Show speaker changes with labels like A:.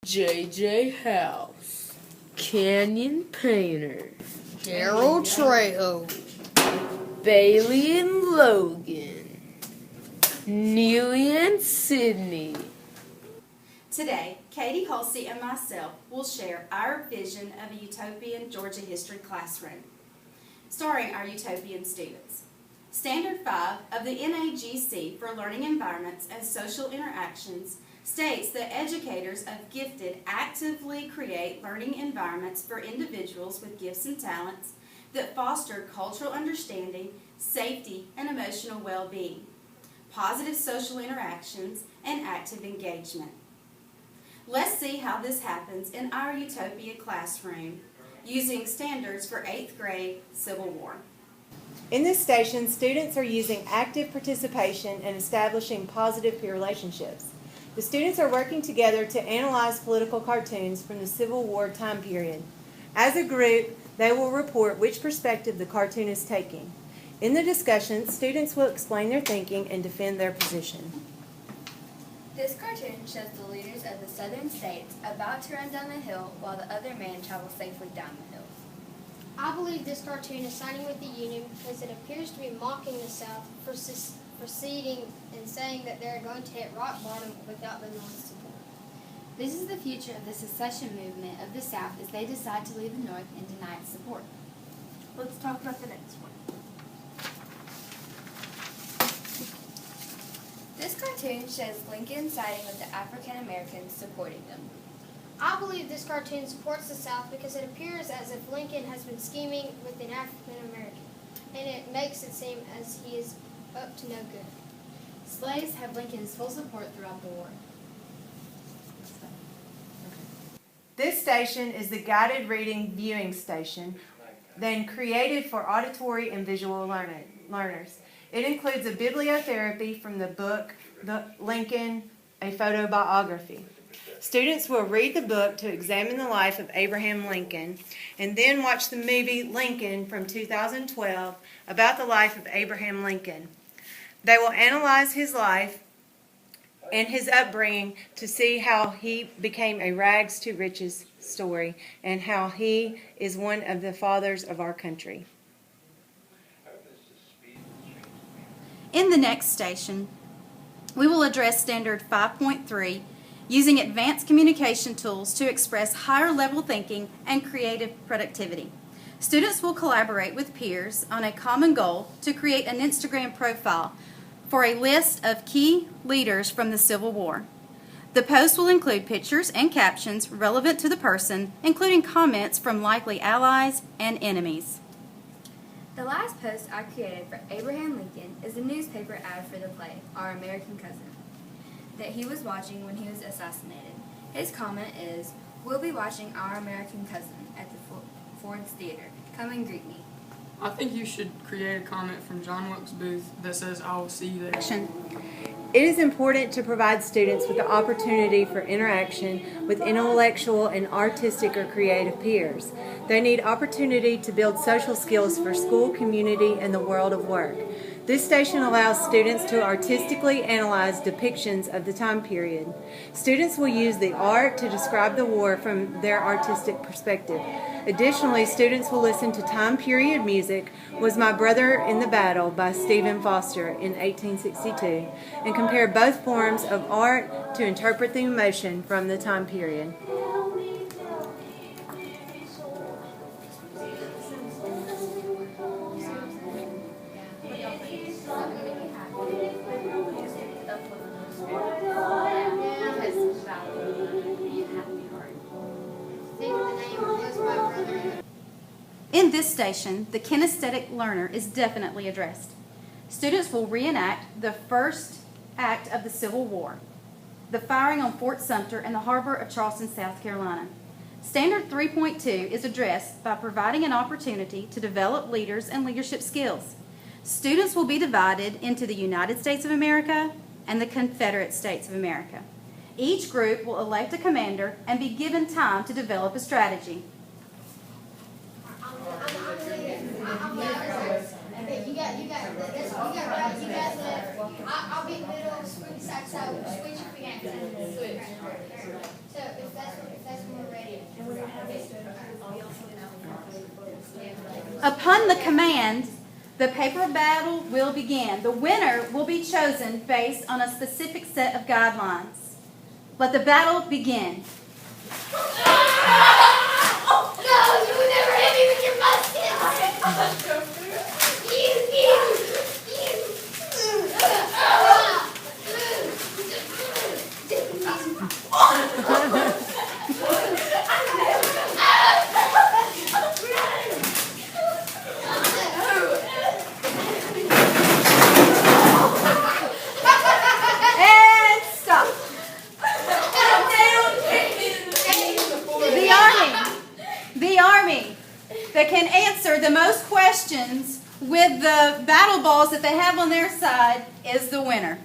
A: J.J. House, Canyon Painter,
B: Gerald Trejo,
A: Bailey and Logan, Neely and Sydney.
C: Today, Katie Hulsey and myself will share our vision of a utopian Georgia history classroom, starring our utopian students. Standard 5 of the NAGC for Learning Environments and Social Interactions states that educators of gifted actively create learning environments for individuals with gifts and talents that foster cultural understanding, safety, and emotional well-being, positive social interactions, and active engagement. Let's see how this happens in our Utopian Classroom using standards for 8th grade Civil War.
D: In this station, students are using active participation and establishing positive peer relationships. The students are working together to analyze political cartoons from the Civil War time period. As a group, they will report which perspective the cartoon is taking. In the discussion, students will explain their thinking and defend their position.
E: This cartoon shows the leaders of the southern states about to run down the hill while the other man travels safely down the hill.
F: I believe this cartoon is siding with the Union because it appears to be mocking the South for seceding and saying that they're going to hit rock bottom without the North's support.
G: This is the future of the secession movement of the South as they decide to leave the North and deny its support.
C: Let's talk about the next one.
E: This cartoon shows Lincoln siding with the African Americans supporting them.
F: I believe this cartoon supports the South because it appears as if Lincoln has been scheming with an African American, and it makes it seem as he is up to no good.
G: Slaves have Lincoln's full support throughout the war.
D: This station is the guided reading viewing station, then created for auditory and visual learners. It includes a bibliotherapy from the book Lincoln, a photobiography. Students will read the book to examine the life of Abraham Lincoln and then watch the movie Lincoln from 2012 about the life of Abraham Lincoln. They will analyze his life and his upbringing to see how he became a rags to riches story and how he is one of the fathers of our country.
C: In the next station, we will address Standard 5.3 using advanced communication tools to express higher level thinking and creative productivity. Students will collaborate with peers on a common goal to create an Instagram profile for a list of key leaders from the Civil War. The post will include pictures and captions relevant to the person, including comments from likely allies and enemies.
E: The last post I created for Abraham Lincoln is a newspaper ad for the play, Our American Cousin, that he was watching when he was assassinated. His comment is, "We'll be watching Our American Cousin at the Ford's Theater. Come and greet me."
H: I think you should create a comment from John Wilkes Booth that says, "I will see you there."
D: It is important to provide students with the opportunity for interaction with intellectual and artistic or creative peers. They need opportunity to build social skills for school, community, and the world of work. This station allows students to artistically analyze depictions of the time period. Students will use the art to describe the war from their artistic perspective. Additionally, students will listen to time period music, Was My Brother in the Battle by Stephen Foster in 1862, and compare both forms of art to interpret the emotion from the time period.
C: In this station, the kinesthetic learner is definitely addressed. Students will reenact the first act of the Civil War, the firing on Fort Sumter and the harbor of Charleston, South Carolina. Standard 3.2 is addressed by providing an opportunity to develop leaders and leadership skills. Students will be divided into the United States of America and the Confederate States of America. Each group will elect a commander and be given time to develop a strategy.
F: I'll be in the middle, switch your feet. So if that's when we're ready.
C: Upon the command, the paper battle will begin. The winner will be chosen based on a specific set of guidelines. Let the battle begin.
F: No, you would never hit me with your musket!
C: And stop. The army that can answer the most questions with the battle balls that they have on their side is the winner.